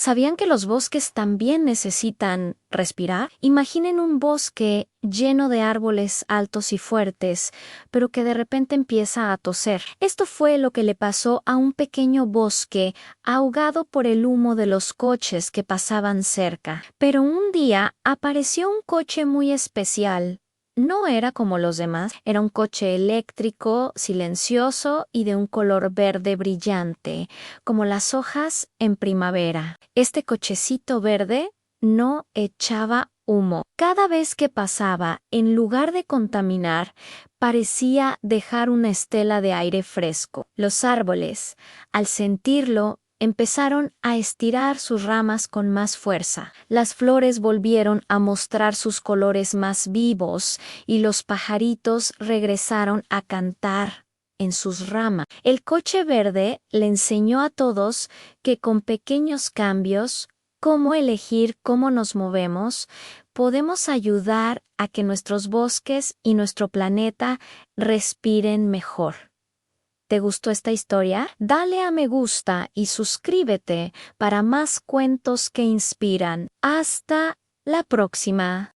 ¿Sabían que los bosques también necesitan respirar? Imaginen un bosque lleno de árboles altos y fuertes, pero que de repente empieza a toser. Esto fue lo que le pasó a un pequeño bosque ahogado por el humo de los coches que pasaban cerca. Pero un día apareció un coche muy especial. No era como los demás, era un coche eléctrico, silencioso y de un color verde brillante, como las hojas en primavera. Este cochecito verde no echaba humo. Cada vez que pasaba, en lugar de contaminar, parecía dejar una estela de aire fresco. Los árboles, al sentirlo, empezaron a estirar sus ramas con más fuerza. Las flores volvieron a mostrar sus colores más vivos y los pajaritos regresaron a cantar en sus ramas. El coche verde le enseñó a todos que con pequeños cambios, cómo elegir cómo nos movemos, podemos ayudar a que nuestros bosques y nuestro planeta respiren mejor. ¿Te gustó esta historia? Dale a me gusta y suscríbete para más cuentos que inspiran. Hasta la próxima.